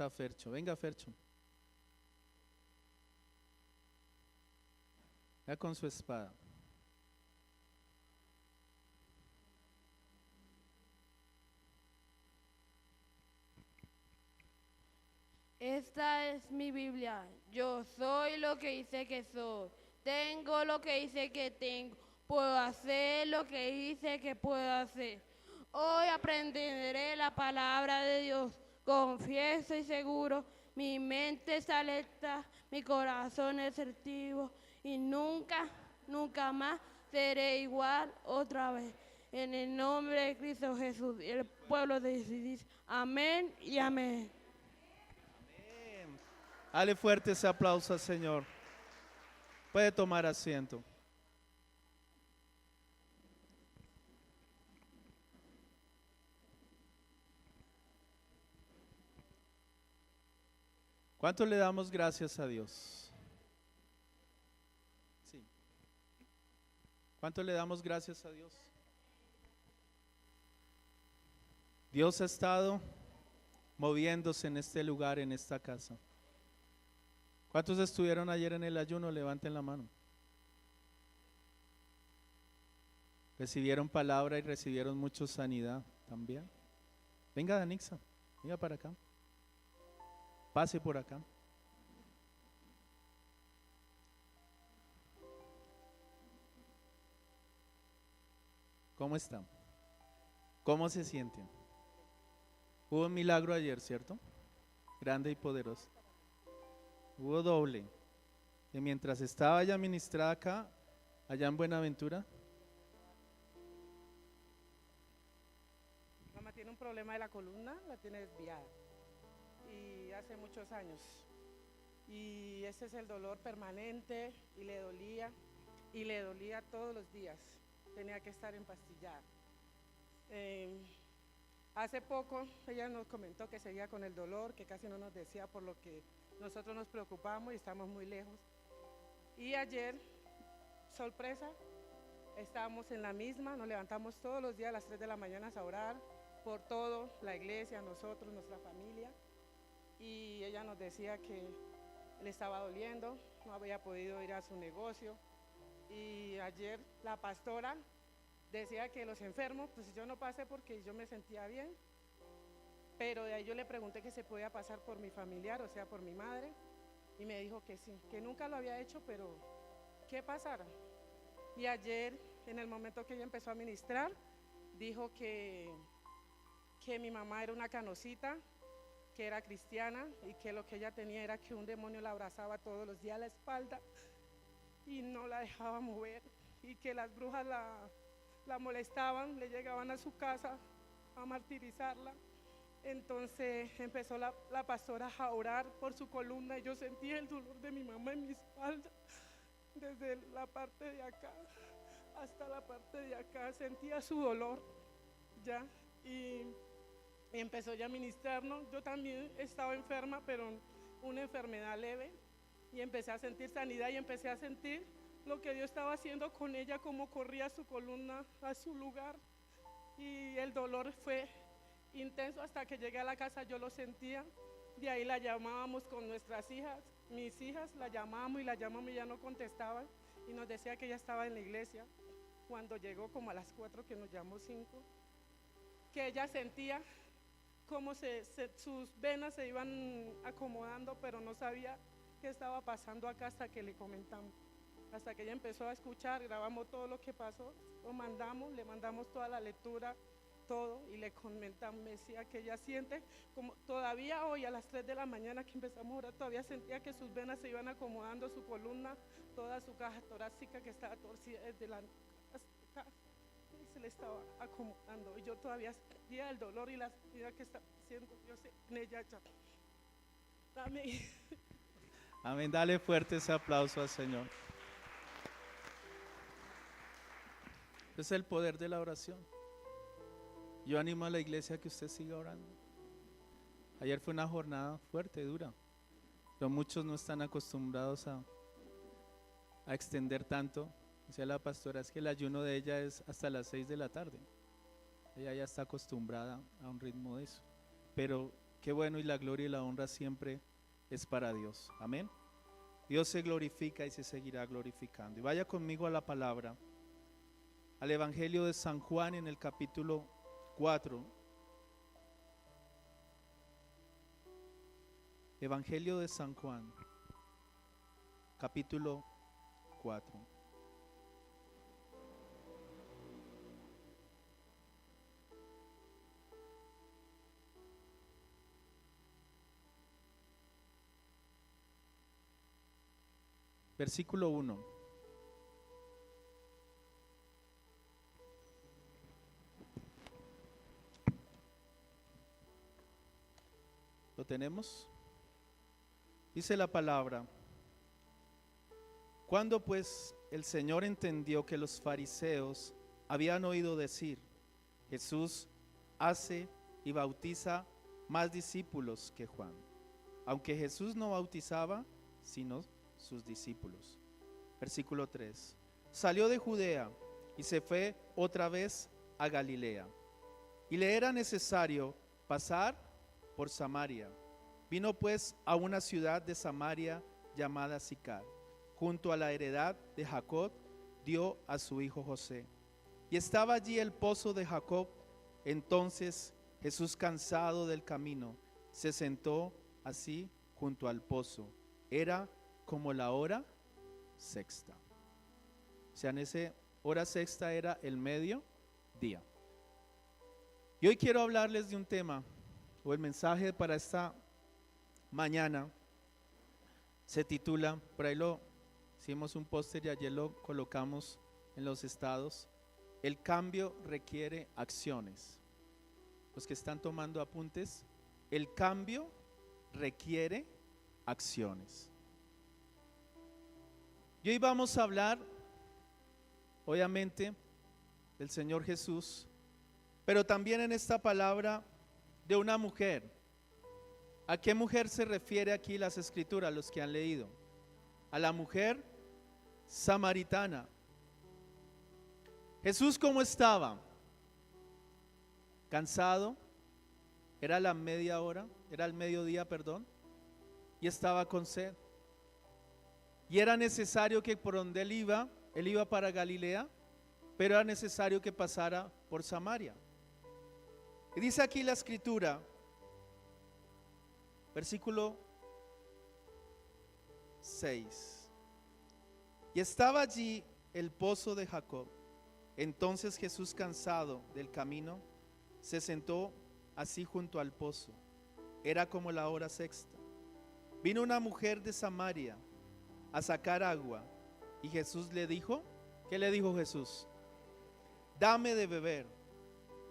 está Fercho. Venga, Fercho. Ya con su espada. Esta es mi Biblia. Yo soy lo que dice que soy. Tengo lo que dice que tengo. Puedo hacer lo que dice que puedo hacer. Hoy aprenderé la palabra de Dios. Confieso y seguro. Mi mente es alerta. Mi corazón es certivo. Y nunca, nunca más seré igual otra vez. En el nombre de Cristo Jesús. Y el pueblo dice amén y amén. Dale fuerte ese aplauso al Señor. Puede tomar asiento. ¿Cuánto le damos gracias a Dios? Sí. ¿Cuánto le damos gracias a Dios? Dios ha estado moviéndose en este lugar, en esta casa. ¿Cuántos estuvieron ayer en el ayuno? Levanten la mano. Recibieron palabra y recibieron mucha sanidad también. Venga, Danixa, venga para acá. Pase por acá. ¿Cómo están? ¿Cómo se sienten? Hubo un milagro ayer, ¿cierto? Grande y poderoso. Hubo doble. Y mientras estaba ya ministrada acá, allá en Buenaventura. Mamá tiene un problema de la columna, la tiene desviada. Y hace muchos años. Y ese es el dolor permanente y le dolía todos los días. Tenía que estar empastillada. Hace poco ella nos comentó que seguía con el dolor, que casi no nos decía por lo que nosotros nos preocupamos y estamos muy lejos. Y ayer, sorpresa, estábamos en la misma, nos levantamos todos los días a las 3 de la mañana a orar por todo, la iglesia, nosotros, nuestra familia. Y ella nos decía que le estaba doliendo, no había podido ir a su negocio. Y ayer la pastora decía que los enfermos, pues yo no pasé porque yo me sentía bien, pero de ahí yo le pregunté que se podía pasar por mi familiar, o sea, por mi madre, y me dijo que sí, que nunca lo había hecho, pero ¿qué pasara? Y ayer, en el momento que ella empezó a ministrar, dijo que mi mamá era una canosita, que era cristiana y que lo que ella tenía era que un demonio la abrazaba todos los días a la espalda y no la dejaba mover, y que las brujas la molestaban, le llegaban a su casa a martirizarla. Entonces empezó la pastora a orar por su columna y yo sentía el dolor de mi mamá en mi espalda, desde la parte de acá hasta la parte de acá, sentía su dolor ya, y empezó ya a ministrarnos. Yo también estaba enferma, pero una enfermedad leve, y empecé a sentir sanidad y empecé a sentir lo que Dios estaba haciendo con ella, cómo corría su columna a su lugar, y el dolor fue intenso hasta que llegué a la casa. Yo lo sentía, de ahí la llamábamos con nuestras hijas, mis hijas la llamábamos y ya no contestaban, y nos decía que ella estaba en la iglesia. Cuando llegó como a las 4, que nos llamó 5, que ella sentía cómo sus venas se iban acomodando, pero no sabía qué estaba pasando acá hasta que le comentamos. Hasta que ella empezó a escuchar, grabamos todo lo que pasó, lo mandamos, le mandamos toda la lectura, todo, y le comentamos. Me decía que ella siente, como todavía hoy a las 3 de la mañana que empezamos a orar, todavía sentía que sus venas se iban acomodando, su columna, toda su caja torácica que estaba torcida desde la hasta acá, y se le estaba acomodando, y yo todavía sentía el dolor y la sanidad que está haciendo Dios en ella ya. Amén. Amén, dale fuerte ese aplauso al Señor. Es el poder de la oración. Yo animo a la iglesia a que usted siga orando. Ayer fue una jornada fuerte, dura, pero muchos no están acostumbrados a extender tanto. Decía la pastora, es que el ayuno de ella es hasta las 6 de la tarde. Ella ya está acostumbrada a un ritmo de eso. Pero qué bueno, y la gloria y la honra siempre es para Dios. Amén. Dios se glorifica y se seguirá glorificando. Y vaya conmigo a la palabra, al Evangelio de San Juan en el capítulo 4. Evangelio de San Juan, capítulo 4. Versículo 1. ¿Lo tenemos? Dice la palabra: cuando pues el Señor entendió que los fariseos habían oído decir, Jesús hace y bautiza más discípulos que Juan, aunque Jesús no bautizaba sino sus discípulos. Versículo 3. Salió de Judea y se fue otra vez a Galilea, y le era necesario pasar por Samaria. Vino pues a una ciudad de Samaria llamada Sicar, junto a la heredad de Jacob, dio a su hijo José. Y estaba allí el pozo de Jacob. Entonces Jesús, cansado del camino, se sentó así junto al pozo. Era como la hora sexta. O sea, en esa hora sexta era el mediodía. Y hoy quiero hablarles de un tema, o el mensaje para esta mañana se titula, por ahí lo hicimos un póster y ayer lo colocamos en los estados: el cambio requiere acciones. Los que están tomando apuntes, el cambio requiere acciones. Y hoy vamos a hablar, obviamente, del Señor Jesús, pero también en esta palabra de una mujer. ¿A qué mujer se refiere aquí las escrituras, los que han leído? A la mujer samaritana. Jesús, ¿cómo estaba? Cansado, era la media hora, era el mediodía, perdón, y estaba con sed. Y era necesario que por donde él iba para Galilea, pero era necesario que pasara por Samaria. Y dice aquí la escritura, versículo 6. Y estaba allí el pozo de Jacob. Entonces Jesús, cansado del camino, se sentó así junto al pozo. Era como la hora sexta. Vino una mujer de Samaria a sacar agua, y Jesús le dijo, ¿qué le dijo Jesús? Dame de beber,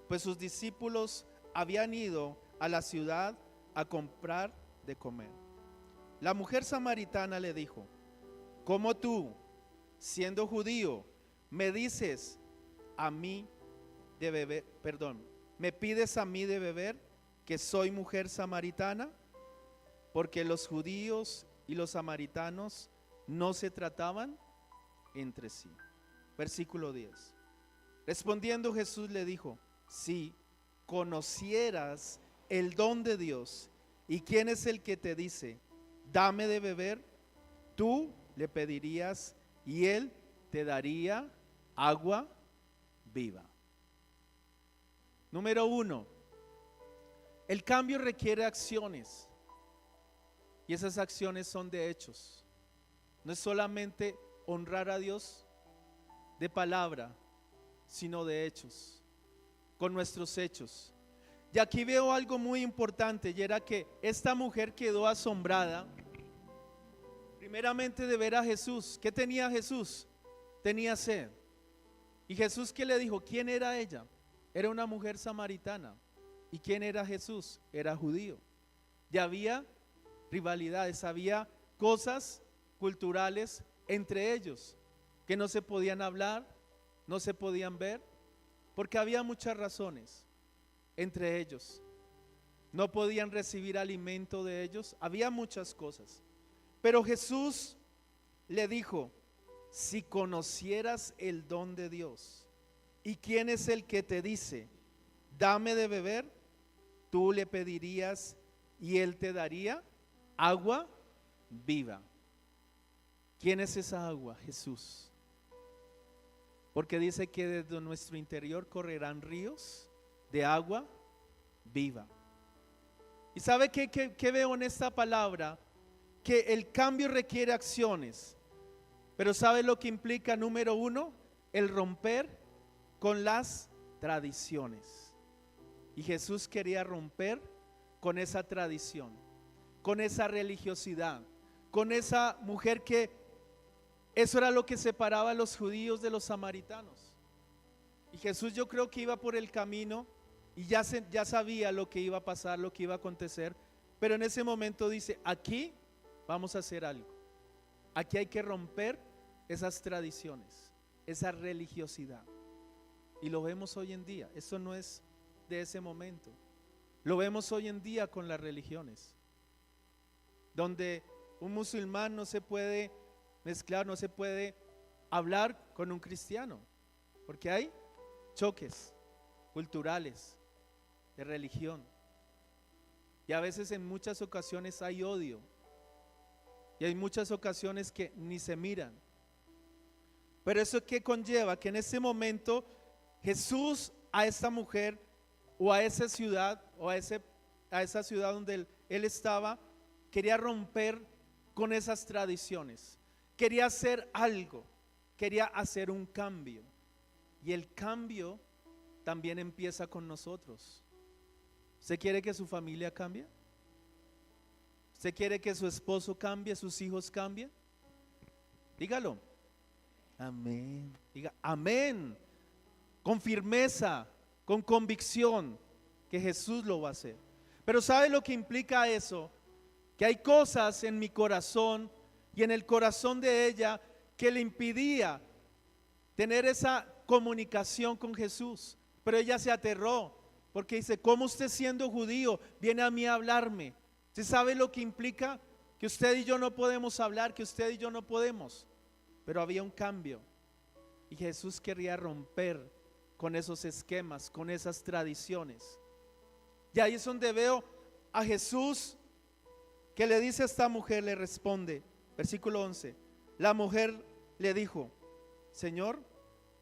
pues sus discípulos habían ido a la ciudad a comprar de comer. La mujer samaritana le dijo, ¿cómo tú, siendo judío, me dices a mí de beber, me pides a mí de beber, que soy mujer samaritana? Porque los judíos y los samaritanos no se trataban entre sí. Versículo 10. Respondiendo Jesús le dijo, si conocieras el don de Dios y quién es el que te dice, dame de beber, tú le pedirías y él te daría agua viva. Número 1, el cambio requiere acciones, y esas acciones son de hechos. No es solamente honrar a Dios de palabra, sino de hechos, con nuestros hechos. Y aquí veo algo muy importante, y era que esta mujer quedó asombrada, primeramente de ver a Jesús. ¿Qué tenía Jesús? Tenía sed. Y Jesús, ¿qué le dijo? ¿Quién era ella? Era una mujer samaritana. ¿Y quién era Jesús? Era judío. Ya había rivalidades, había cosas culturales entre ellos que no se podían hablar, no se podían ver, porque había muchas razones entre ellos. No podían recibir alimento de ellos, había muchas cosas. Pero Jesús le dijo, si conocieras el don de Dios y quién es el que te dice, dame de beber, tú le pedirías y Él te daría agua viva. ¿Quién es esa agua? Jesús. Porque dice que desde nuestro interior correrán ríos de agua viva. ¿Y sabe qué veo en esta palabra? Que el cambio requiere acciones. Pero ¿sabe lo que implica? Número uno, el romper con las tradiciones. Y Jesús quería romper con esa tradición, con esa religiosidad, con esa mujer que eso era lo que separaba a los judíos de los samaritanos. Y Jesús, yo creo que iba por el camino y ya sabía lo que iba a pasar, lo que iba a acontecer, pero en ese momento dice, aquí vamos a hacer algo. Aquí hay que romper esas tradiciones, esa religiosidad. Y lo vemos hoy en día. Eso no es de ese momento. Lo vemos hoy en día con las religiones, donde un musulmán no se puede mezclar, no se puede hablar con un cristiano, porque hay choques culturales, de religión. Y a veces en muchas ocasiones hay odio. Y hay muchas ocasiones que ni se miran. Pero eso que conlleva que en ese momento Jesús a esta mujer o a esa ciudad o a esa ciudad donde él estaba, quería romper con esas tradiciones. Quería hacer algo, quería hacer un cambio. Y el cambio también empieza con nosotros. ¿Usted quiere que su familia cambie? ¿Usted quiere que su esposo cambie, sus hijos cambien? Dígalo. Amén. Diga amén. Con firmeza, con convicción que Jesús lo va a hacer. Pero ¿sabe lo que implica eso? Que hay cosas en mi corazón y en el corazón de ella que le impidía tener esa comunicación con Jesús. Pero ella se aterró porque dice, ¿cómo usted siendo judío viene a mí a hablarme? ¿Usted sabe lo que implica? Que usted y yo no podemos hablar, que usted y yo no podemos. Pero había un cambio y Jesús quería romper con esos esquemas, con esas tradiciones. Y ahí es donde veo a Jesús que le dice a esta mujer, le responde, versículo 11, la mujer le dijo, Señor,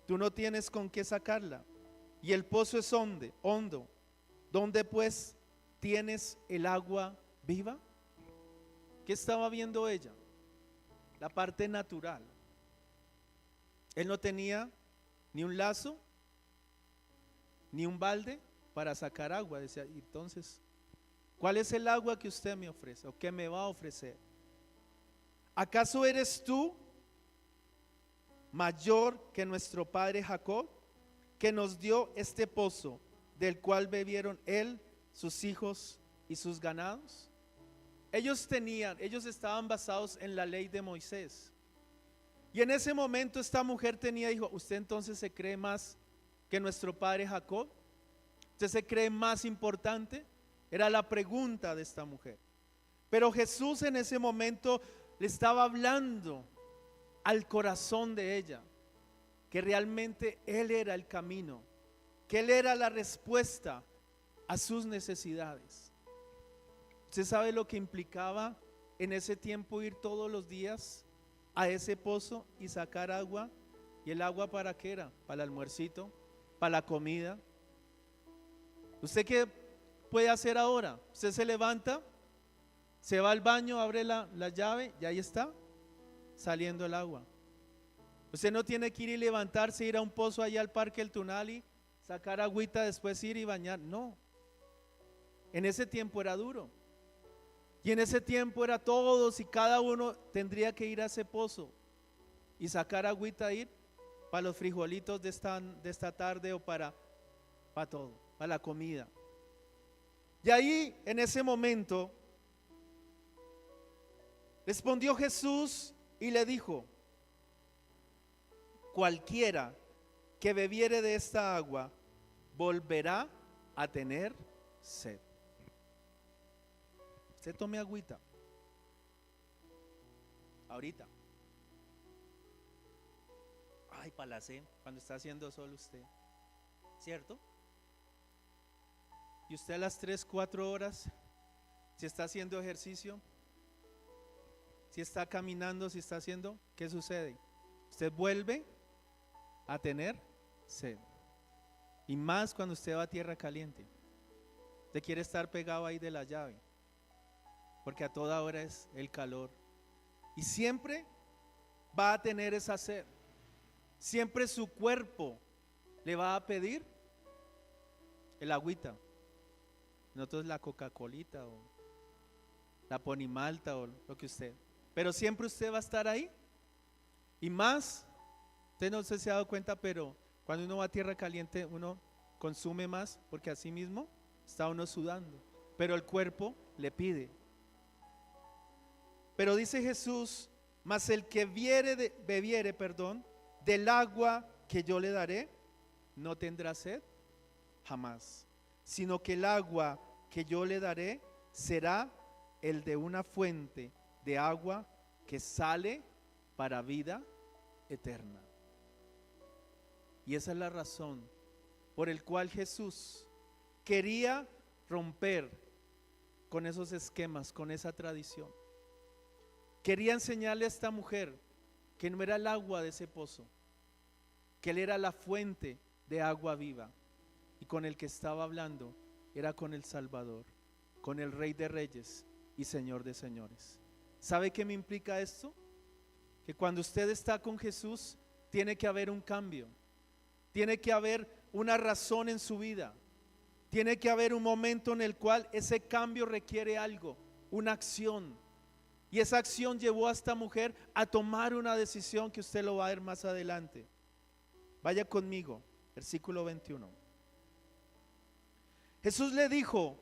tú no tienes con qué sacarla y el pozo es hondo, ¿dónde pues tienes el agua viva? ¿Qué estaba viendo ella? La parte natural. Él no tenía ni un lazo, ni un balde para sacar agua. Decía, entonces, ¿cuál es el agua que usted me ofrece o que me va a ofrecer? ¿Acaso eres tú mayor que nuestro padre Jacob, que nos dio este pozo, del cual bebieron él, sus hijos y sus ganados? Ellos estaban basados en la ley de Moisés. Y en ese momento esta mujer dijo, ¿usted entonces se cree más que nuestro padre Jacob? ¿Usted se cree más importante? Era la pregunta de esta mujer. Pero Jesús en ese momento le estaba hablando al corazón de ella, que realmente Él era el camino, que Él era la respuesta a sus necesidades. ¿Usted sabe lo que implicaba en ese tiempo ir todos los días a ese pozo y sacar agua? ¿Y el agua para qué era? Para el almuercito, para la comida. ¿Usted qué puede hacer ahora? Usted se levanta, se va al baño, abre la llave y ahí está saliendo el agua. Usted no tiene que ir y levantarse, ir a un pozo allá al Parque El Tunali, sacar agüita, después ir y bañar. No. En ese tiempo era duro. Y en ese tiempo era todos y cada uno tendría que ir a ese pozo y sacar agüita, ir para los frijolitos de esta tarde o para todo, para la comida. Y ahí en ese momento respondió Jesús y le dijo, cualquiera que bebiere de esta agua volverá a tener sed. Usted tome agüita ahorita. Ay, para la sed, cuando está haciendo sol usted, ¿cierto? Y usted a las 3, 4 horas Si está haciendo ejercicio, si está caminando, si está haciendo, ¿qué sucede? Usted vuelve a tener sed. Y más cuando usted va a tierra caliente. Usted quiere estar pegado ahí de la llave, porque a toda hora es el calor. Y siempre va a tener esa sed. Siempre su cuerpo le va a pedir el agüita. Nosotros la Coca-Colita o la Ponimalta o lo que usted. Pero siempre usted va a estar ahí. Y más, usted no se ha dado cuenta, pero cuando uno va a tierra caliente uno consume más, porque así mismo está uno sudando, pero el cuerpo le pide. Pero dice Jesús: mas el que bebiere del agua que yo le daré, no tendrá sed jamás, sino que el agua que yo le daré será el de una fuente de agua que sale para vida eterna. Y esa es la razón por el cual Jesús quería romper con esos esquemas, con esa tradición. Quería enseñarle a esta mujer que no era el agua de ese pozo, que Él era la fuente de agua viva, y con el que estaba hablando era con el Salvador, con el Rey de Reyes y Señor de Señores. ¿Sabe qué me implica esto? Que cuando usted está con Jesús tiene que haber un cambio, tiene que haber una razón en su vida, tiene que haber un momento en el cual ese cambio requiere algo, una acción. Y esa acción llevó a esta mujer a tomar una decisión que usted lo va a ver más adelante. Vaya conmigo, versículo 21. Jesús le dijo,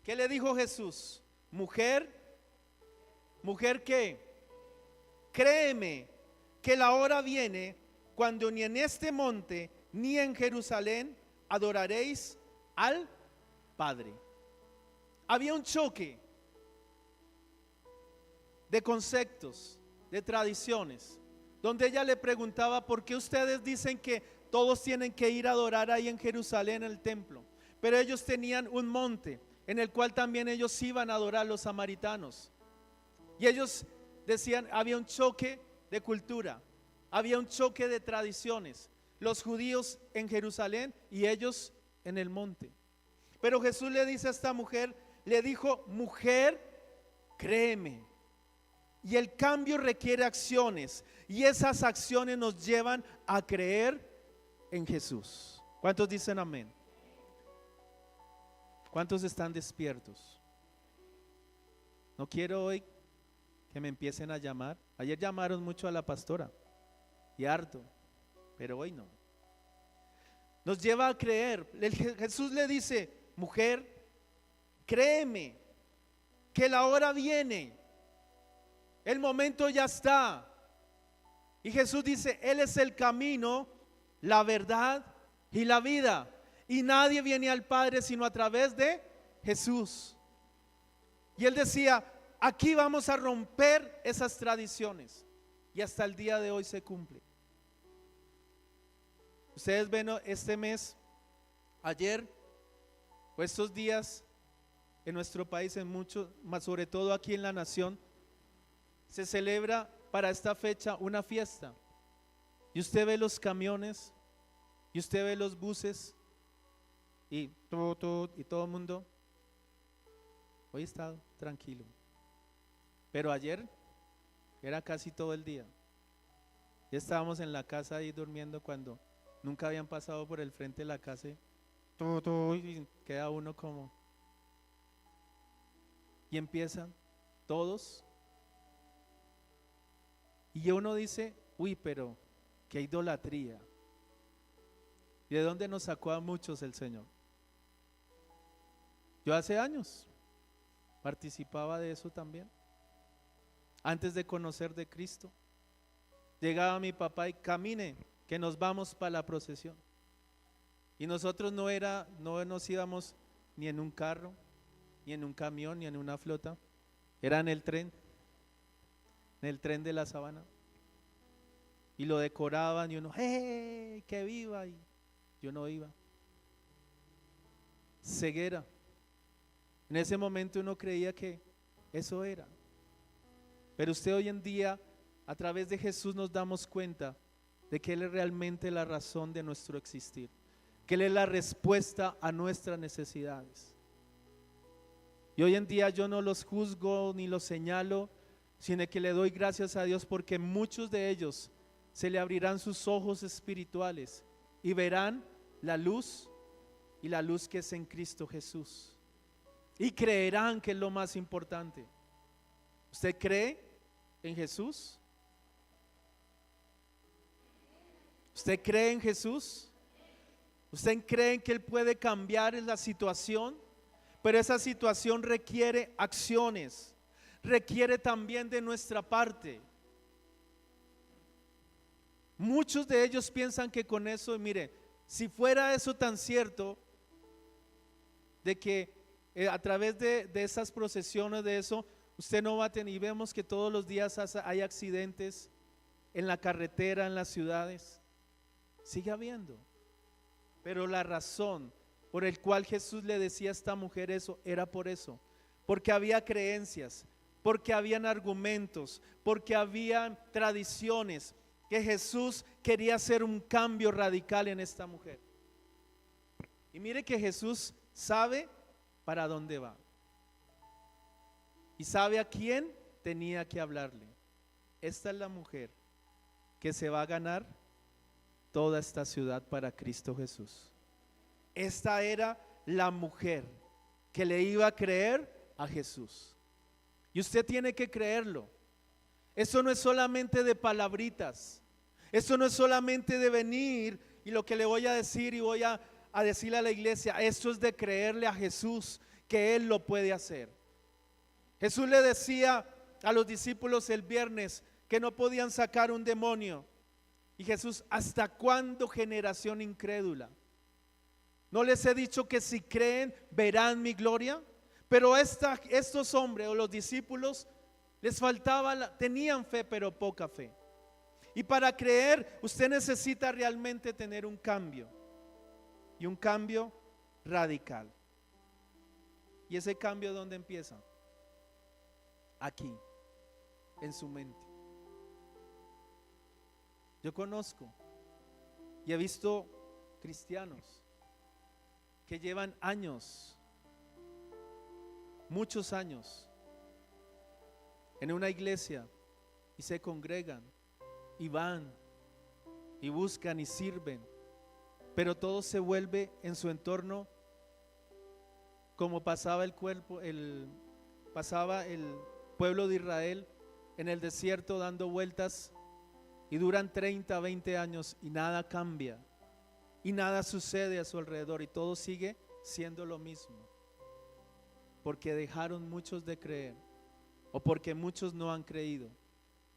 ¿qué le dijo Jesús? Mujer, ¿qué? Créeme que la hora viene cuando ni en este monte ni en Jerusalén adoraréis al Padre. Había un choque de conceptos, de tradiciones, donde ella le preguntaba: ¿por qué ustedes dicen que todos tienen que ir a adorar ahí en Jerusalén, en el templo? Pero ellos tenían un monte en el cual también ellos iban a adorar, los samaritanos. Y ellos decían, había un choque de cultura, había un choque de tradiciones, los judíos en Jerusalén y ellos en el monte. Pero Jesús le dice a esta mujer, le dijo: mujer, créeme. Y el cambio requiere acciones, y esas acciones nos llevan a creer en Jesús. ¿Cuántos dicen amén? ¿Cuántos están despiertos? No quiero hoy que me empiecen a llamar. Ayer llamaron mucho a la pastora y harto, pero hoy no. Nos lleva a creer. Jesús le dice: mujer, créeme que la hora viene, el momento ya está. Y Jesús dice: Él es el camino, la verdad y la vida, y nadie viene al Padre sino a través de Jesús. Y Él decía: aquí vamos a romper esas tradiciones, y hasta el día de hoy se cumple. Ustedes ven este mes, ayer o estos días en nuestro país, en muchos, más sobre todo aquí en la nación, se celebra para esta fecha una fiesta. Y usted ve los camiones, y usted ve los buses, y todo el mundo. Hoy está tranquilo, pero ayer era casi todo el día. Ya estábamos en la casa ahí durmiendo cuando nunca habían pasado por el frente de la casa, y queda uno como, y empiezan todos, y uno dice: uy, pero qué idolatría. ¿Y de dónde nos sacó a muchos el Señor? Yo hace años participaba de eso también, antes de conocer de Cristo. Llegaba mi papá y: camine, que nos vamos para la procesión. Y nosotros no nos íbamos ni en un carro, ni en un camión, ni en una flota, era en el tren de la Sabana. Y lo decoraban y uno: ¡hey, que viva! Y yo no iba. Ceguera. En ese momento uno creía que eso era. Pero usted hoy en día, a través de Jesús, nos damos cuenta de que Él es realmente la razón de nuestro existir, que Él es la respuesta a nuestras necesidades. Y hoy en día yo no los juzgo ni los señalo, sino que le doy gracias a Dios porque muchos de ellos se le abrirán sus ojos espirituales y verán la luz, y la luz que es en Cristo Jesús, y creerán, que es lo más importante. ¿Usted cree en Jesús? ¿Usted cree en Jesús? ¿Usted cree que Él puede cambiar la situación? Pero esa situación requiere acciones, requiere también de nuestra parte. Muchos de ellos piensan que con eso, mire, si fuera eso tan cierto, de que a través de esas procesiones, de eso, usted no va a tener, y vemos que todos los días hay accidentes en la carretera, en las ciudades, sigue habiendo. Pero la razón por el cual Jesús le decía a esta mujer eso, era por eso, porque había creencias, porque habían argumentos, porque habían tradiciones, que Jesús quería hacer un cambio radical en esta mujer. Y mire que Jesús sabe para dónde va y sabe a quién tenía que hablarle. Esta es la mujer que se va a ganar toda esta ciudad para Cristo Jesús. Esta era la mujer que le iba a creer a Jesús. Y usted tiene que creerlo. Eso no es solamente de palabritas. Eso no es solamente de venir y lo que le voy a decir y voy a decirle a la iglesia. Eso es de creerle a Jesús que Él lo puede hacer. Jesús le decía a los discípulos el viernes que no podían sacar un demonio. Y Jesús, ¿hasta cuándo, generación incrédula? ¿No les he dicho que si creen verán mi gloria? Pero estos hombres o los discípulos les faltaba, tenían fe pero poca fe. Y para creer usted necesita realmente tener un cambio, y un cambio radical. ¿Y ese cambio dónde empieza? Aquí, en su mente. Yo conozco y he visto cristianos que llevan años, muchos años, en una iglesia y se congregan y van y buscan y sirven, pero todo se vuelve en su entorno como pasaba el pueblo de Israel en el desierto dando vueltas, y duran 30, 20 años y nada cambia y nada sucede a su alrededor y todo sigue siendo lo mismo, porque dejaron muchos de creer o porque muchos no han creído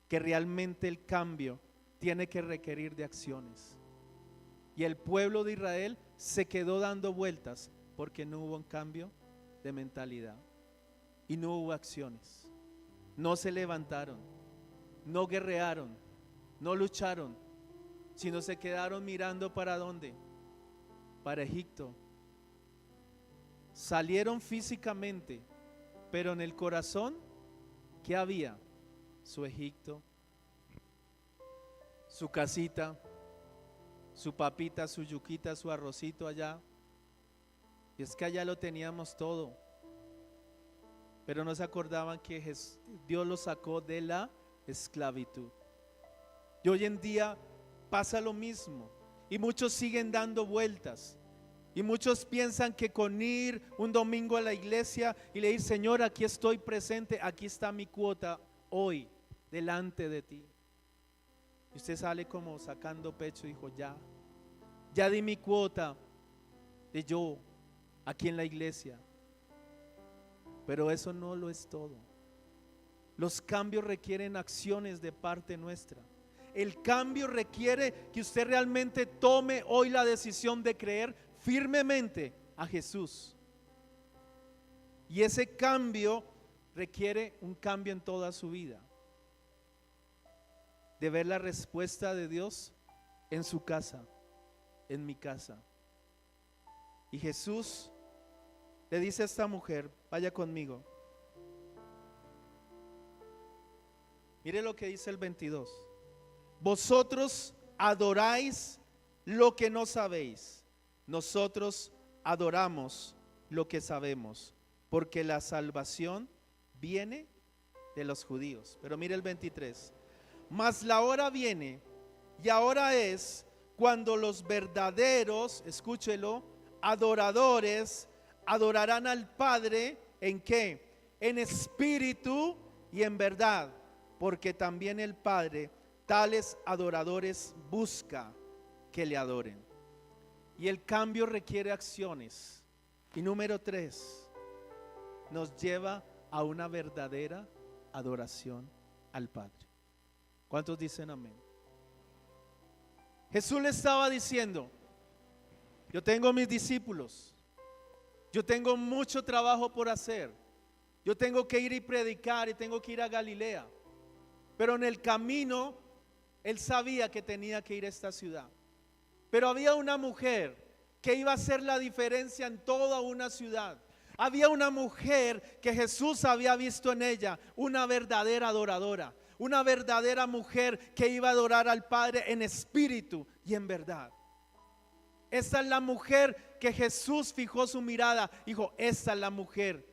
que realmente el cambio tiene que requerir de acciones. Y el pueblo de Israel se quedó dando vueltas porque no hubo un cambio de mentalidad y no hubo acciones. No se levantaron, no guerrearon, no lucharon, sino se quedaron mirando para dónde, para Egipto. Salieron físicamente, pero en el corazón, ¿qué había? Su Egipto, su casita, su papita, su yuquita, su arrocito allá. Y es que allá lo teníamos todo, pero no se acordaban que Dios los sacó de la esclavitud. Y hoy en día pasa lo mismo y muchos siguen dando vueltas. Y muchos piensan que con ir un domingo a la iglesia y le decir: Señor, aquí estoy presente, aquí está mi cuota hoy delante de ti. Y usted sale como sacando pecho y dijo: ya di mi cuota de yo aquí en la iglesia. Pero eso no lo es todo. Los cambios requieren acciones de parte nuestra. El cambio requiere que usted realmente tome hoy la decisión de creer firmemente a Jesús. Y ese cambio requiere un cambio en toda su vida, de ver la respuesta de Dios en su casa, en mi casa. Y Jesús le dice a esta mujer, vaya conmigo. Mire lo que dice el 22. Vosotros adoráis lo que no sabéis. Nosotros adoramos lo que sabemos, porque la salvación viene de los judíos. Pero mire el 23. Mas la hora viene, y ahora es, cuando los verdaderos, escúchelo, adoradores adorarán al Padre, ¿en qué? En espíritu y en verdad, porque también el Padre tales adoradores busca que le adoren. Y el cambio requiere acciones. Y número 3, nos lleva a una verdadera adoración al Padre. ¿Cuántos dicen amén? Jesús le estaba diciendo, yo tengo mis discípulos, yo tengo mucho trabajo por hacer, yo tengo que ir y predicar y tengo que ir a Galilea, pero en el camino él sabía que tenía que ir a esta ciudad. Pero había una mujer que iba a hacer la diferencia en toda una ciudad. Había una mujer que Jesús había visto en ella, una verdadera adoradora, una verdadera mujer que iba a adorar al Padre en espíritu y en verdad. Esta es la mujer que Jesús fijó su mirada. Dijo, esta es la mujer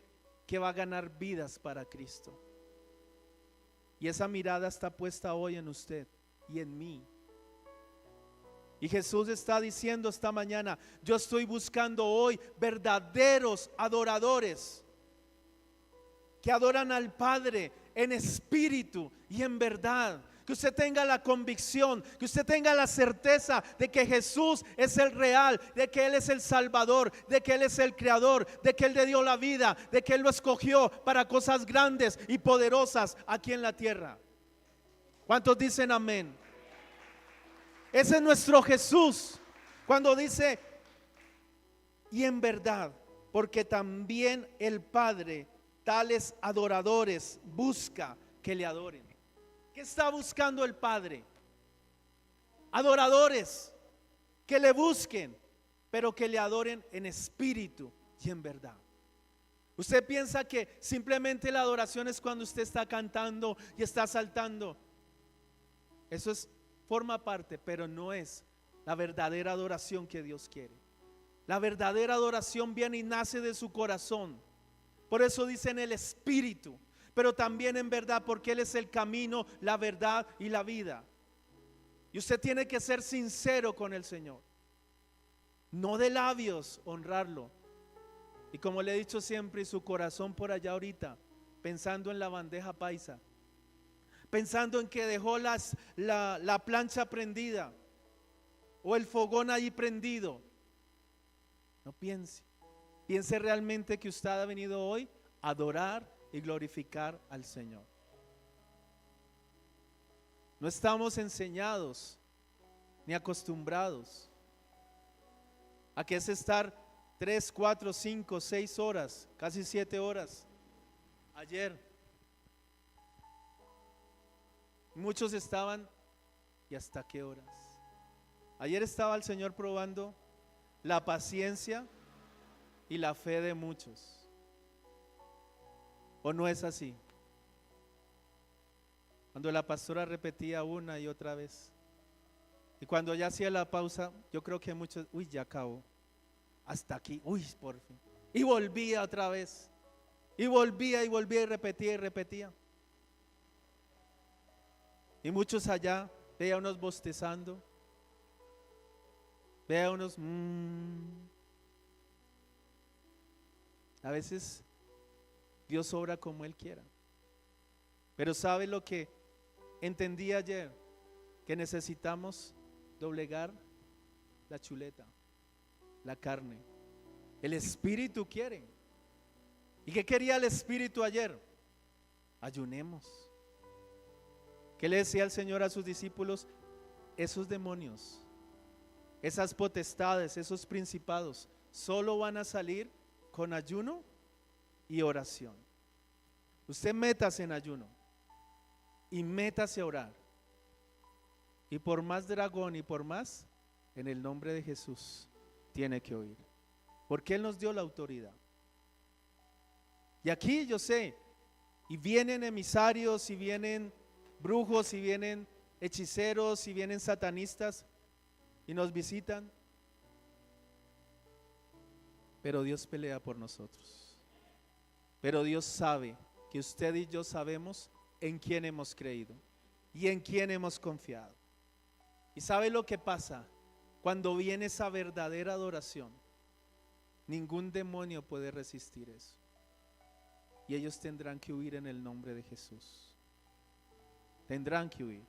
que va a ganar vidas para Cristo. Y esa mirada está puesta hoy en usted y en mí. Y Jesús está diciendo esta mañana, yo estoy buscando hoy verdaderos adoradores que adoran al Padre en espíritu y en verdad. Que usted tenga la convicción, que usted tenga la certeza de que Jesús es el real, de que Él es el Salvador, de que Él es el Creador, de que Él le dio la vida, de que Él lo escogió para cosas grandes y poderosas aquí en la tierra. ¿Cuántos dicen amén? Ese es nuestro Jesús cuando dice, y en verdad, porque también el Padre tales adoradores busca que le adoren. ¿Qué está buscando el Padre? Adoradores que le busquen, pero que le adoren en espíritu y en verdad. Usted piensa que simplemente la adoración es cuando usted está cantando y está saltando. Eso forma parte, pero no es la verdadera adoración que Dios quiere. La verdadera adoración viene y nace de su corazón. Por eso dice en el espíritu, pero también en verdad, porque Él es el camino, la verdad y la vida. Y usted tiene que ser sincero con el Señor, no de labios honrarlo. Y como le he dicho siempre, y su corazón por allá ahorita, pensando en la bandeja paisa, pensando en que dejó la plancha prendida o el fogón ahí prendido. No piense, piense realmente que usted ha venido hoy a adorar y glorificar al Señor. No estamos enseñados ni acostumbrados a que es estar 3, 4, 5, 6 horas, casi 7 horas. Ayer muchos estaban, ¿y hasta qué horas? Ayer estaba el Señor probando la paciencia y la fe de muchos. ¿O no es así? Cuando la pastora repetía una y otra vez, y cuando ya hacía la pausa, yo creo que muchos, uy, ya acabó, hasta aquí, uy, por fin, y volvía otra vez, y volvía y repetía y repetía. Y muchos allá, veía unos bostezando, veía unos a veces Dios obra como Él quiera. Pero ¿sabe lo que entendí ayer? Que necesitamos doblegar la chuleta, la carne. El Espíritu quiere. ¿Y qué quería el Espíritu ayer? Ayunemos. ¿Qué le decía el Señor a sus discípulos? Esos demonios, esas potestades, esos principados, solo van a salir con ayuno y oración. Usted métase en ayuno y métase a orar. Y por más dragón y por más, en el nombre de Jesús, tiene que oír. Porque Él nos dio la autoridad. Y aquí yo sé, y vienen emisarios, y vienen brujos, y vienen hechiceros, y vienen satanistas, y nos visitan. Pero Dios pelea por nosotros. Pero Dios sabe que usted y yo sabemos en quién hemos creído y en quién hemos confiado. ¿Y sabe lo que pasa? Cuando viene esa verdadera adoración, ningún demonio puede resistir eso. Y ellos tendrán que huir en el nombre de Jesús. Tendrán que huir.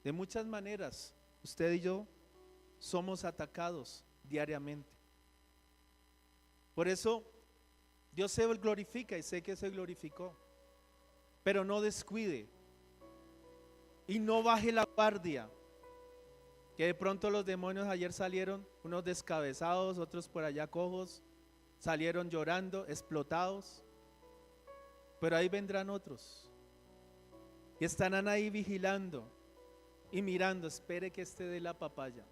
De muchas maneras, usted y yo somos atacados diariamente. Por eso Dios se glorifica y sé que se glorificó. Pero no descuide y no baje la guardia. Que de pronto los demonios ayer salieron, unos descabezados, otros por allá cojos, salieron llorando, explotados. Pero ahí vendrán otros y estarán ahí vigilando y mirando. Espere que este dé la papaya,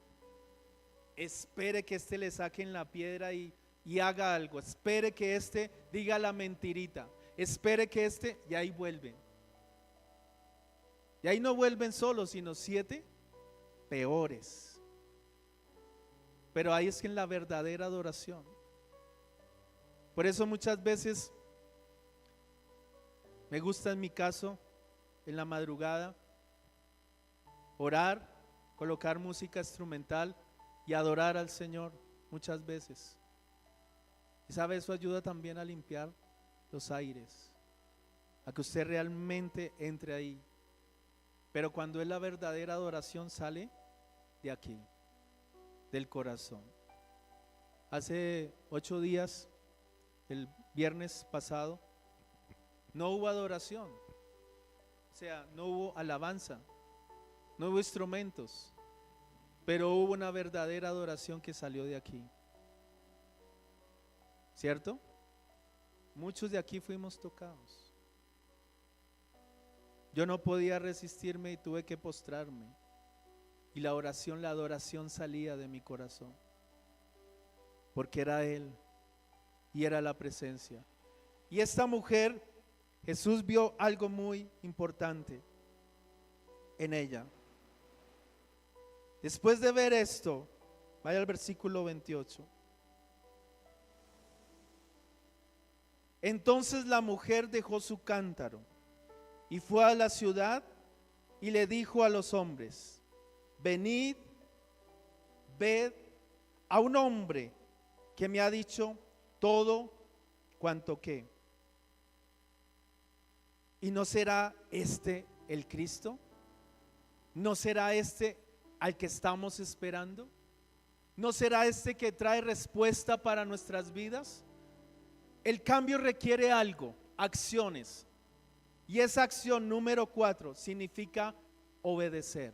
espere que este le saquen la piedra y haga algo, espere que este diga la mentirita, espere que este, y ahí vuelven. Y ahí no vuelven solos, sino 7 peores. Pero ahí es que en la verdadera adoración. Por eso muchas veces me gusta, en mi caso, en la madrugada, orar, colocar música instrumental y adorar al Señor muchas veces. Y sabe, eso ayuda también a limpiar los aires, a que usted realmente entre ahí. Pero cuando es la verdadera adoración, sale de aquí, del corazón. Hace 8 días, el viernes pasado, no hubo adoración, o sea, no hubo alabanza, no hubo instrumentos, pero hubo una verdadera adoración que salió de aquí. ¿Cierto? Muchos de aquí fuimos tocados. Yo no podía resistirme y tuve que postrarme. Y la adoración salía de mi corazón. Porque era Él y era la presencia. Y esta mujer, Jesús vio algo muy importante en ella. Después de ver esto, vaya al versículo 28. Entonces la mujer dejó su cántaro y fue a la ciudad y le dijo a los hombres: venid, ved a un hombre que me ha dicho todo cuanto que. ¿Y no será este el Cristo? ¿No será este al que estamos esperando? ¿No será este que trae respuesta para nuestras vidas? El cambio requiere algo, acciones. Y esa acción número 4 significa obedecer.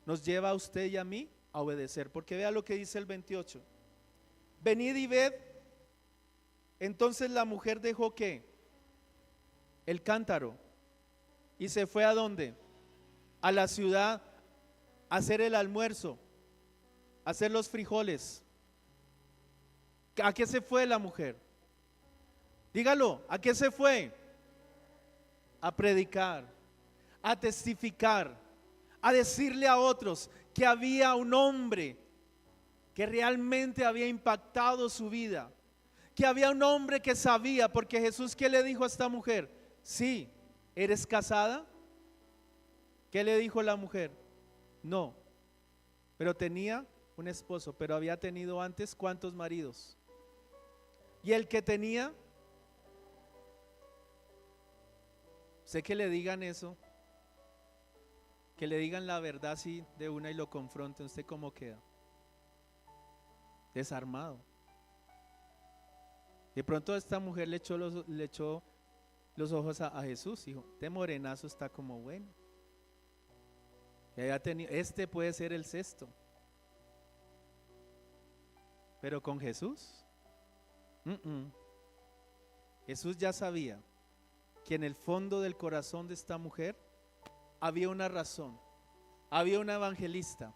Nos lleva a usted y a mí a obedecer. Porque vea lo que dice el 28. Venid y ved. Entonces la mujer dejó ¿qué? El cántaro. Y se fue ¿a dónde? A la ciudad a hacer el almuerzo, a hacer los frijoles. ¿A qué se fue la mujer? Dígalo, ¿a qué se fue? A predicar, a testificar, a decirle a otros que había un hombre que realmente había impactado su vida, que había un hombre que sabía, porque Jesús, ¿qué le dijo a esta mujer? Sí, ¿eres casada? ¿Qué le dijo la mujer? No, pero tenía un esposo, pero había tenido antes ¿cuántos maridos? Y el que tenía, sé que le digan eso, que le digan la verdad así de una y lo confronten, ¿usted cómo queda? Desarmado. De pronto esta mujer le echó los ojos a Jesús, dijo: este morenazo está como bueno. Y había tenido, este puede ser el sexto. Pero con Jesús, Jesús ya sabía que en el fondo del corazón de esta mujer había una razón, había una evangelista,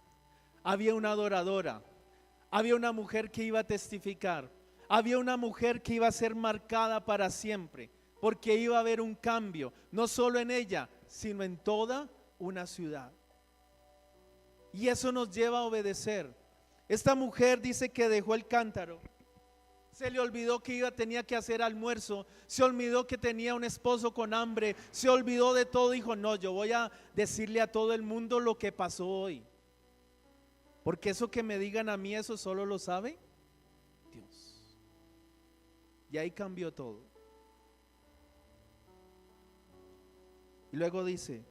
había una adoradora, había una mujer que iba a testificar, había una mujer que iba a ser marcada para siempre, porque iba a haber un cambio, no solo en ella, sino en toda una ciudad. Y eso nos lleva a obedecer. Esta mujer dice que dejó el cántaro, se le olvidó que tenía que hacer almuerzo, se olvidó que tenía un esposo con hambre, se olvidó de todo, dijo, no, yo voy a decirle a todo el mundo lo que pasó hoy, porque eso que me digan a mí, eso solo lo sabe Dios. Y ahí cambió todo. Y luego dice,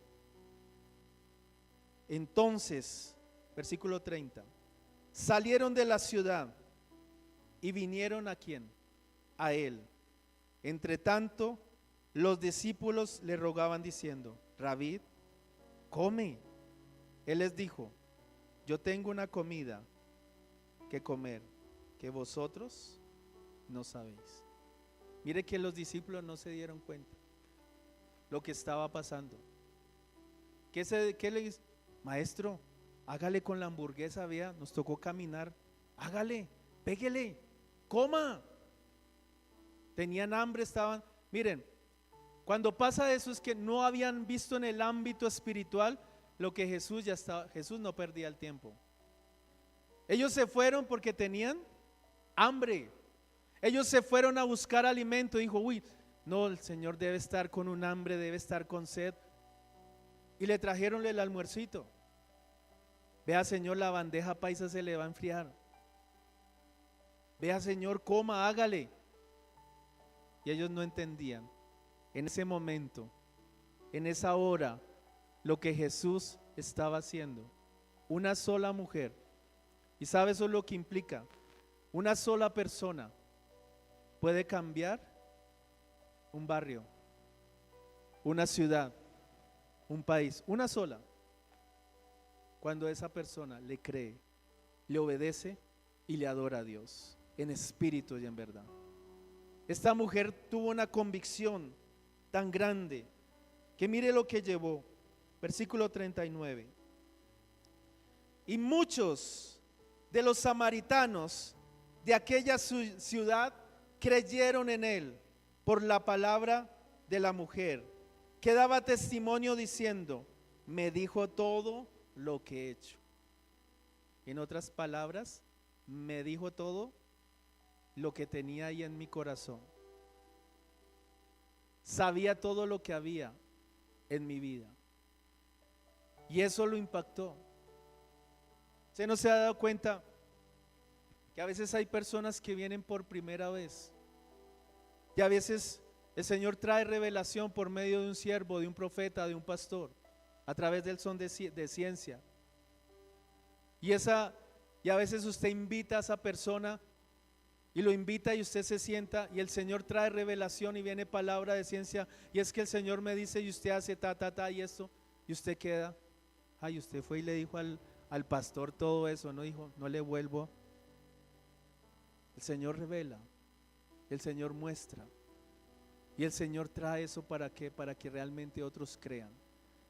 entonces, versículo 30, salieron de la ciudad y vinieron ¿a quién? A él. Entre tanto, los discípulos le rogaban diciendo, Rabí, come. Él les dijo, yo tengo una comida que comer que vosotros no sabéis. Mire que los discípulos no se dieron cuenta lo que estaba pasando. ¿Qué le dice? Maestro, hágale con la hamburguesa, vea, nos tocó caminar, hágale, péguele, coma. Tenían hambre, estaban, miren, cuando pasa eso es que no habían visto en el ámbito espiritual lo que Jesús ya estaba. Jesús no perdía el tiempo. Ellos se fueron porque tenían hambre. Ellos se fueron a buscar alimento. Dijo, uy, no, el Señor debe estar con un hambre, debe estar con sed. Y le trajeron el almuercito. Vea, Señor, la bandeja paisa se le va a enfriar. Vea, Señor, coma, hágale. Y ellos no entendían en ese momento, en esa hora, lo que Jesús estaba haciendo. Una sola mujer. ¿Y sabe eso lo que implica? Una sola persona puede cambiar un barrio, una ciudad, un país, una sola. Cuando esa persona le cree, le obedece y le adora a Dios en espíritu y en verdad. Esta mujer tuvo una convicción tan grande que mire lo que llevó. Versículo 39. Y muchos de los samaritanos de aquella ciudad creyeron en él por la palabra de la mujer, que daba testimonio diciendo, me dijo todo lo que he hecho. En otras palabras, me dijo todo lo que tenía ahí en mi corazón. Sabía todo lo que había en mi vida. Y eso lo impactó. ¿Usted no se ha dado cuenta que a veces hay personas que vienen por primera vez? Y a veces el Señor trae revelación por medio de un siervo, de un profeta, de un pastor, a través del son de ciencia. Y a veces usted invita a esa persona y lo invita y usted se sienta y el Señor trae revelación y viene palabra de ciencia, y es que el Señor me dice y usted hace ta y esto, y usted queda, ay, usted fue y le dijo al pastor todo eso, no dijo, no le vuelvo. El Señor revela, el Señor muestra, y el Señor trae eso para que realmente otros crean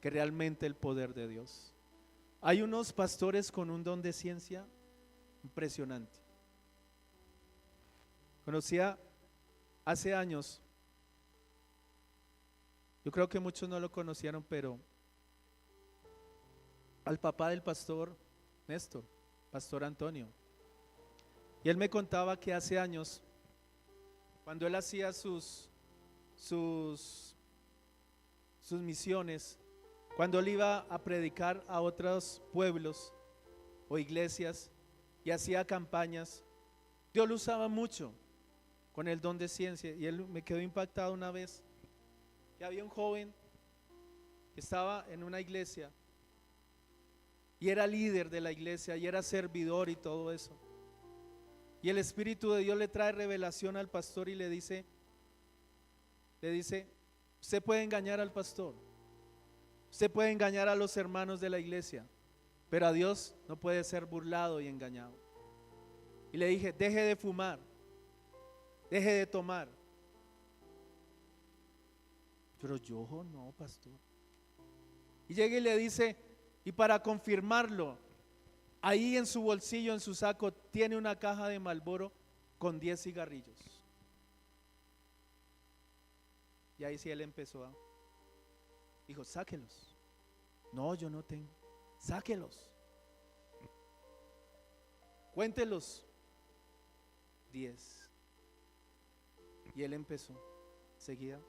que realmente el poder de Dios. Hay unos pastores con un don de ciencia impresionante. Conocía hace años, yo creo que muchos no lo conocieron, pero al papá del pastor Néstor, pastor Antonio. Y él me contaba que hace años, cuando él hacía sus misiones, cuando él iba a predicar a otros pueblos o iglesias y hacía campañas, Dios lo usaba mucho con el don de ciencia. Y él me quedó impactado una vez que había un joven que estaba en una iglesia y era líder de la iglesia y era servidor y todo eso, y el Espíritu de Dios le trae revelación al pastor y le dice, usted puede engañar al pastor, usted puede engañar a los hermanos de la iglesia, pero a Dios no puede ser burlado y engañado. Y le dije, deje de fumar, deje de tomar. Pero yo no, pastor. Y llega y le dice, y para confirmarlo, ahí en su bolsillo, en su saco, tiene una caja de Marlboro con 10 cigarrillos. Y ahí sí él empezó a, dijo, sáquelos. No, yo no tengo. Sáquelos. Cuéntelos. 10. Y él empezó, seguía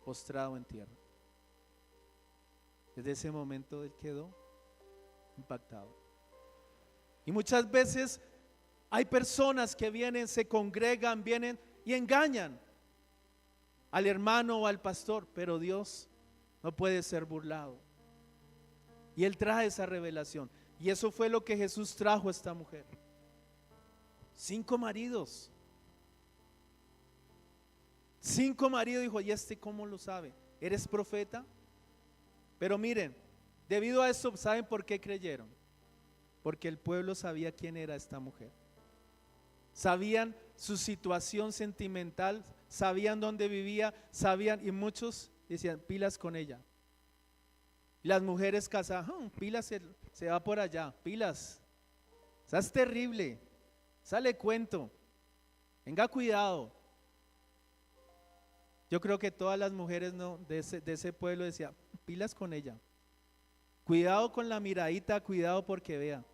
postrado en tierra. Desde ese momento él quedó impactado. Y muchas veces hay personas que vienen, se congregan, vienen y engañan al hermano o al pastor, pero Dios no puede ser burlado. Y Él trae esa revelación. Y eso fue lo que Jesús trajo a esta mujer. 5 maridos. 5 maridos, dijo, ¿y este cómo lo sabe? ¿Eres profeta? Pero miren, debido a eso, ¿saben por qué creyeron? Porque el pueblo sabía quién era esta mujer. Sabían su situación sentimental, sabían dónde vivía, sabían, y muchos decían, pilas con ella. Las mujeres casadas, pilas, se va por allá, pilas. Esa es terrible, sale cuento, venga cuidado. Yo creo que todas las mujeres de ese pueblo decían, pilas con ella. Cuidado con la miradita, cuidado porque vea.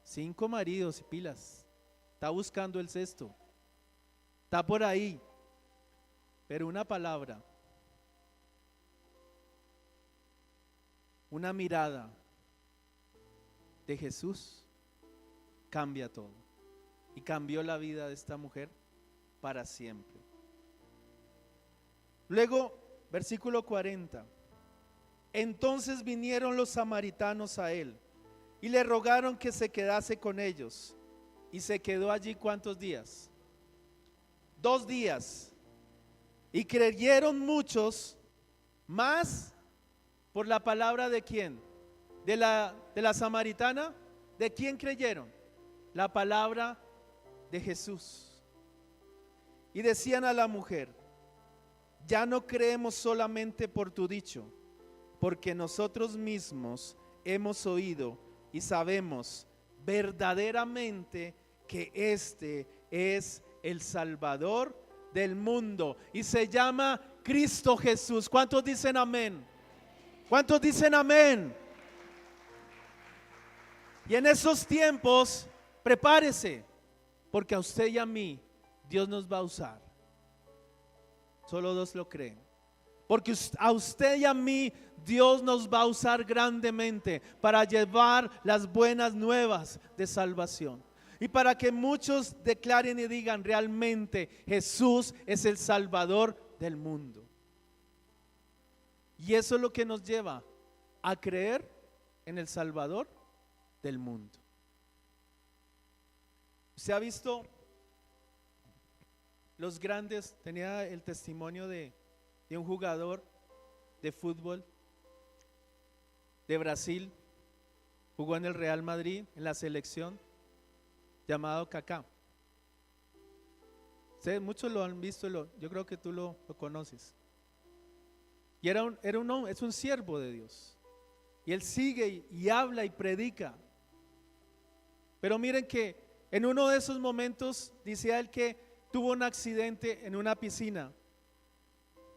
5 maridos y pilas. Está buscando el cesto. Está por ahí. Pero una palabra, una mirada de Jesús cambia todo. Y cambió la vida de esta mujer para siempre. Luego, versículo 40. Entonces vinieron los samaritanos a él y le rogaron que se quedase con ellos. Y se quedó allí ¿cuántos días? 2 días. Y creyeron muchos más por la palabra de quién? De la samaritana. ¿De quién creyeron? La palabra de Jesús. Y decían a la mujer, ya no creemos solamente por tu dicho, porque nosotros mismos hemos oído y sabemos verdaderamente que este es el Salvador del mundo y se llama Cristo Jesús. ¿Cuántos dicen amén? ¿Cuántos dicen amén? Y en esos tiempos, prepárese, porque a usted y a mí Dios nos va a usar. Solo 2 lo creen. Porque a usted y a mí Dios nos va a usar grandemente para llevar las buenas nuevas de salvación. Y para que muchos declaren y digan realmente Jesús es el Salvador del mundo. Y eso es lo que nos lleva a creer en el Salvador del mundo. ¿Se ha visto los grandes? Tenía el testimonio de un jugador de fútbol de Brasil, jugó en el Real Madrid, en la selección, llamado Kaká. Ustedes muchos lo han visto, yo creo que tú lo conoces. Y es un siervo de Dios. Y él sigue y habla y predica. Pero miren que en uno de esos momentos dice él que tuvo un accidente en una piscina.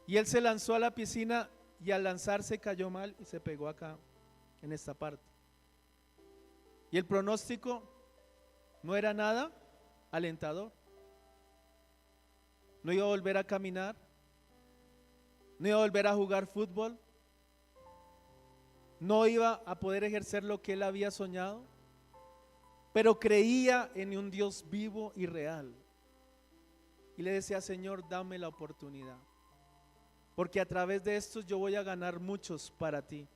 Y él se lanzó a la piscina y al lanzarse cayó mal y se pegó acá en esta parte. Y el pronóstico no era nada alentador. No iba a volver a caminar, no iba a volver a jugar fútbol, no iba a poder ejercer lo que él había soñado, pero creía en un Dios vivo y real. Y le decía, Señor, dame la oportunidad, porque a través de esto yo voy a ganar muchos para ti.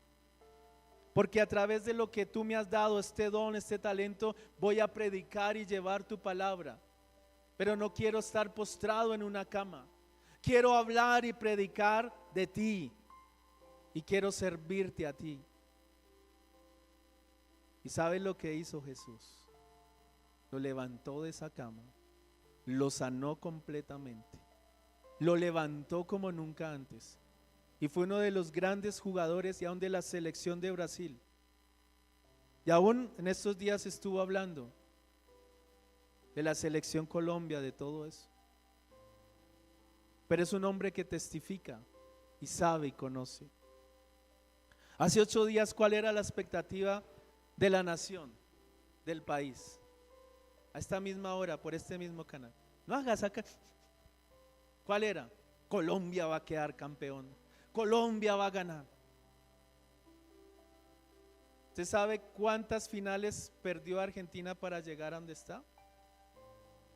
Porque a través de lo que tú me has dado, este don, este talento, voy a predicar y llevar tu palabra. Pero no quiero estar postrado en una cama. Quiero hablar y predicar de ti. Y quiero servirte a ti. ¿Y sabes lo que hizo Jesús? Lo levantó de esa cama. Lo sanó completamente. Lo levantó como nunca antes. Y fue uno de los grandes jugadores y aún de la selección de Brasil. Y aún en estos días estuvo hablando de la selección Colombia, de todo eso. Pero es un hombre que testifica y sabe y conoce. Hace 8 días, ¿cuál era la expectativa de la nación, del país? A esta misma hora, por este mismo canal. No hagas acá. ¿Cuál era? Colombia va a quedar campeón. Colombia va a ganar. ¿Usted sabe cuántas finales perdió Argentina para llegar a donde está?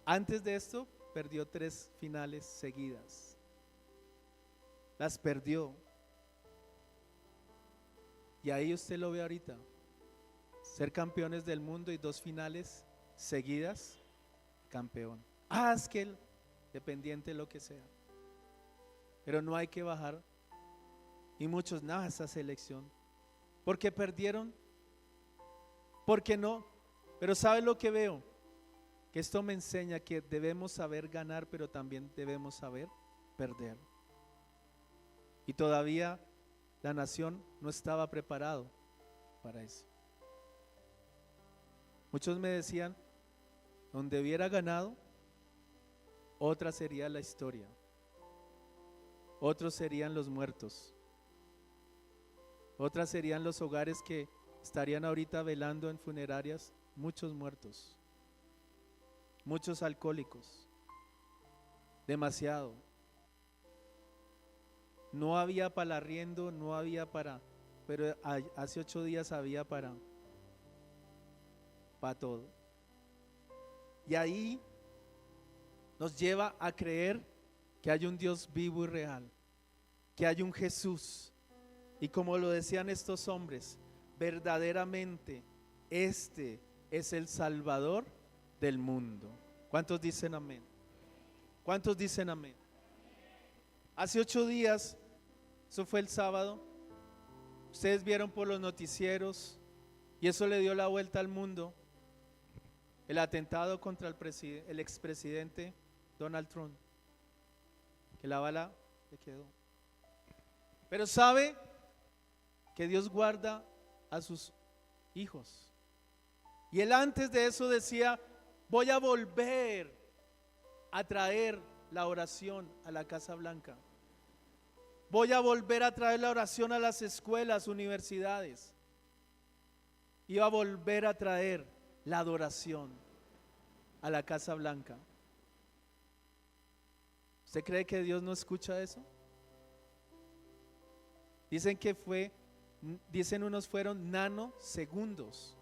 Antes de esto, perdió 3 finales seguidas. Las perdió. Y ahí usted lo ve ahorita. Ser campeones del mundo y 2 finales seguidas, campeón. Es que él, dependiente de lo que sea. Pero no hay que bajar. Y muchos, nada, esa selección. Porque perdieron. Porque no. Pero ¿sabe lo que veo? Que esto me enseña que debemos saber ganar, pero también debemos saber perder. Y todavía la nación no estaba preparado para eso. Muchos me decían, donde hubiera ganado, otra sería la historia. Otros serían los muertos. Otras serían los hogares que estarían ahorita velando en funerarias, muchos muertos, muchos alcohólicos, demasiado. No había para el arriendo, no había para, pero hace 8 días había para todo. Y ahí nos lleva a creer que hay un Dios vivo y real, que hay un Jesús. Y como lo decían estos hombres, verdaderamente este es el Salvador del mundo. ¿Cuántos dicen amén? ¿Cuántos dicen amén? Hace 8 días, eso fue el sábado, ustedes vieron por los noticieros y eso le dio la vuelta al mundo, el atentado contra el expresidente Donald Trump, que la bala le quedó. Pero sabe que Dios guarda a sus hijos. Y él antes de eso decía, voy a volver a traer la oración a la Casa Blanca. Voy a volver a traer la oración a las escuelas, universidades. Iba a volver a traer la adoración a la Casa Blanca. ¿Usted cree que Dios no escucha eso? Dicen unos fueron nanosegundos,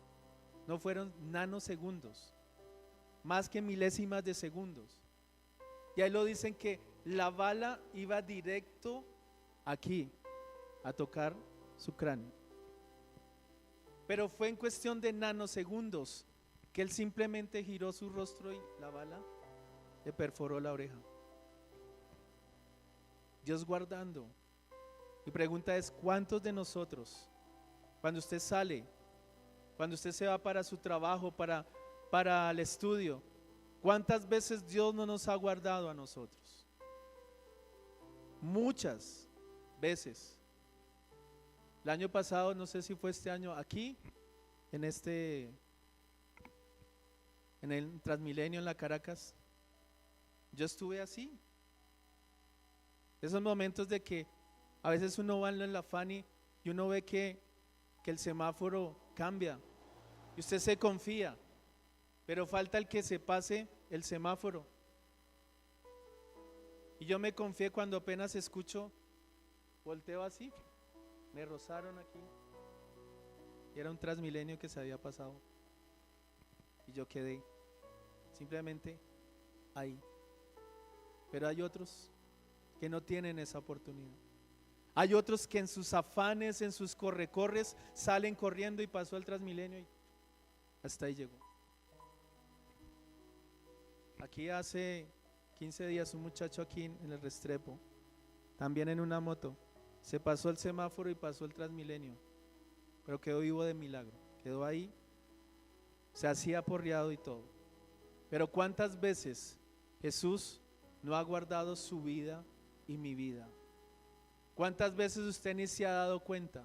no fueron nanosegundos, más que milésimas de segundos. Y ahí lo dicen que la bala iba directo aquí a tocar su cráneo. Pero fue en cuestión de nanosegundos que él simplemente giró su rostro y la bala le perforó la oreja. Dios guardando. Mi pregunta es, ¿cuántos de nosotros, cuando usted sale, cuando usted se va para su trabajo, para el estudio, cuántas veces Dios no nos ha guardado a nosotros? Muchas veces. El año pasado, no sé si fue este año, aquí, en el Transmilenio en la Caracas, yo estuve así. Esos momentos de que a veces uno va en la Fani y uno ve que el semáforo cambia y usted se confía, pero falta el que se pase el semáforo. Y yo me confié cuando apenas escucho, volteo así, me rozaron aquí y era un Transmilenio que se había pasado y yo quedé simplemente ahí. Pero hay otros que no tienen esa oportunidad. Hay otros que en sus afanes, en sus corre-corres, salen corriendo y pasó el Transmilenio y hasta ahí llegó. Aquí hace 15 días un muchacho aquí en el Restrepo, también en una moto, se pasó el semáforo y pasó el Transmilenio, pero quedó vivo de milagro, quedó ahí, se hacía porreado y todo. Pero ¿cuántas veces Jesús no ha guardado su vida y mi vida? ¿Cuántas veces usted ni se ha dado cuenta?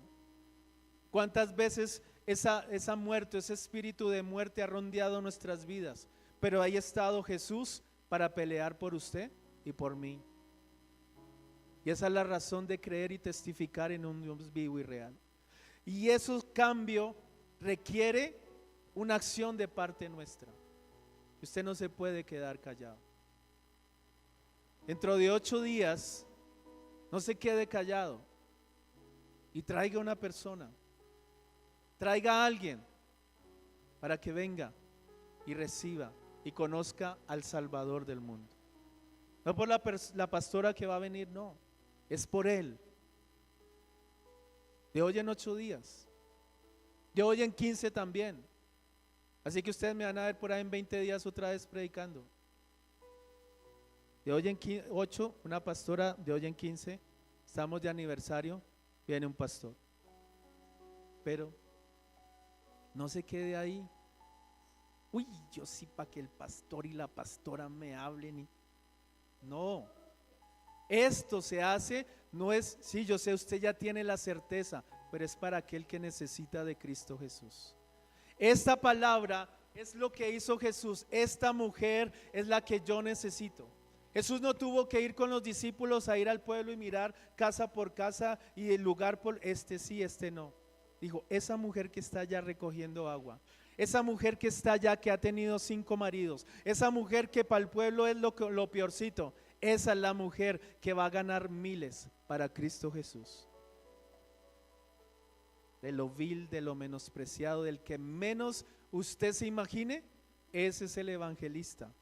¿Cuántas veces esa muerte, ese espíritu de muerte ha rondeado nuestras vidas? pero ahí ha estado Jesús para pelear por usted y por mí. Y esa es la razón de creer y testificar en un Dios vivo y real. Y ese cambio requiere una acción de parte nuestra. Usted no se puede quedar callado. Dentro de 8 días, no se quede callado y traiga una persona, traiga a alguien para que venga y reciba y conozca al Salvador del mundo. No por la pastora que va a venir, no, es por Él. De hoy en 8 días, de hoy en 15 también. Así que ustedes me van a ver por ahí en 20 días otra vez predicando. De hoy en 8, una pastora, de hoy en 15, estamos de aniversario, viene un pastor. Pero no se quede ahí. Uy, yo sí para que el pastor y la pastora me hablen. No, esto se hace, no es, sí, yo sé, usted ya tiene la certeza, pero es para aquel que necesita de Cristo Jesús. Esta palabra es lo que hizo Jesús. Esta mujer es la que yo necesito. Jesús no tuvo que ir con los discípulos a ir al pueblo y mirar casa por casa y el lugar por este sí, este no. Dijo, esa mujer que está allá recogiendo agua, esa mujer que está allá que ha tenido 5 maridos, esa mujer que para el pueblo es lo peorcito, esa es la mujer que va a ganar miles para Cristo Jesús. De lo vil, de lo menospreciado, del que menos usted se imagine, ese es el evangelista.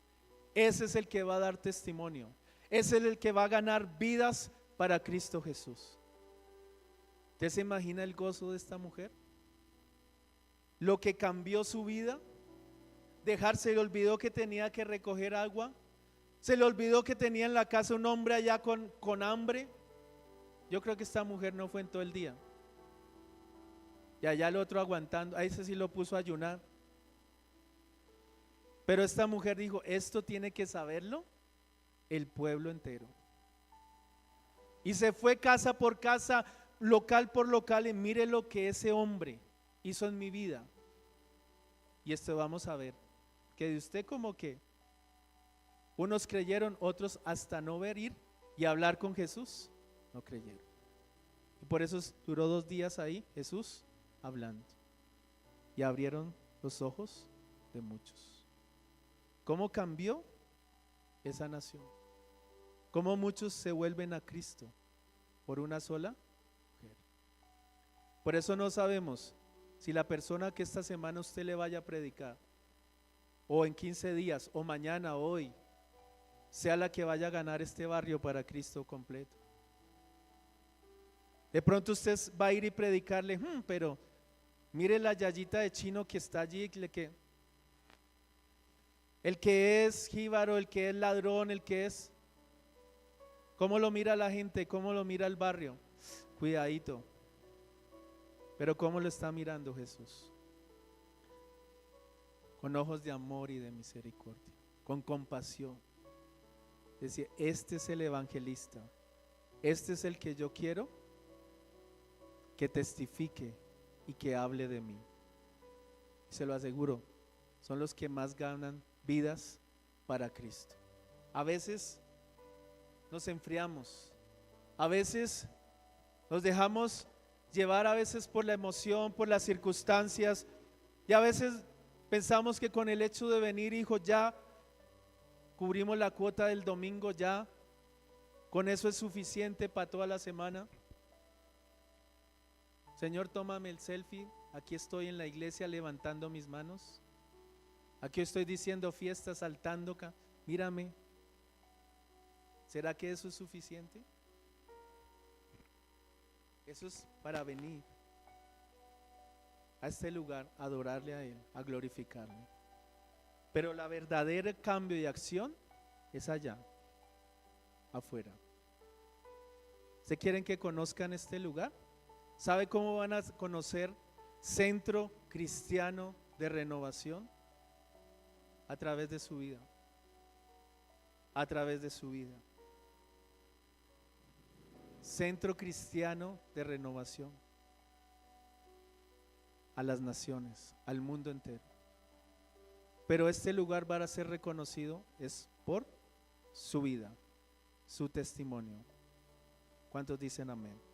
Ese es el que va a dar testimonio. Ese es el que va a ganar vidas para Cristo Jesús. ¿Usted se imagina el gozo de esta mujer? Lo que cambió su vida. Se le olvidó que tenía que recoger agua. Se le olvidó que tenía en la casa un hombre allá con hambre. Yo creo que esta mujer no fue en todo el día. Y allá el otro aguantando, a ese sí lo puso a ayunar. Pero esta mujer dijo, esto tiene que saberlo el pueblo entero. Y se fue casa por casa, local por local, y mire lo que ese hombre hizo en mi vida. Y esto vamos a ver, que de usted como que unos creyeron, otros hasta no ver ir y hablar con Jesús, no creyeron. Y por eso duró 2 días ahí Jesús hablando. Y abrieron los ojos de muchos. ¿Cómo cambió esa nación? ¿Cómo muchos se vuelven a Cristo por una sola mujer? Por eso no sabemos si la persona que esta semana usted le vaya a predicar, o en 15 días, o mañana, o hoy, sea la que vaya a ganar este barrio para Cristo completo. De pronto usted va a ir y predicarle, pero mire la yayita de chino que está allí, el que es jíbaro, el que es ladrón, el que es, ¿cómo lo mira la gente? ¿Cómo lo mira el barrio? Cuidadito. Pero ¿cómo lo está mirando Jesús? Con ojos de amor y de misericordia, con compasión. Decía, este es el evangelista, este es el que yo quiero que testifique y que hable de mí. Y se lo aseguro, son los que más ganan vidas para Cristo. A veces nos enfriamos, a veces nos dejamos llevar, a veces por la emoción, por las circunstancias, y a veces pensamos que con el hecho de venir, hijo, ya cubrimos la cuota del domingo, ya con eso es suficiente para toda la semana. Señor, tómame el selfie, aquí estoy en la iglesia levantando mis manos, aquí estoy diciendo fiesta, saltando, mírame. ¿Será que eso es suficiente? Eso es para venir a este lugar, a adorarle a Él, a glorificarle. Pero la verdadera cambio de acción es allá, afuera. ¿Se quieren que conozcan este lugar? ¿Sabe cómo van a conocer Centro Cristiano de Renovación? A través de su vida. A través de su vida. Centro Cristiano de Renovación. A las naciones, al mundo entero. Pero este lugar va a ser reconocido es por su vida, su testimonio. ¿Cuántos dicen amén?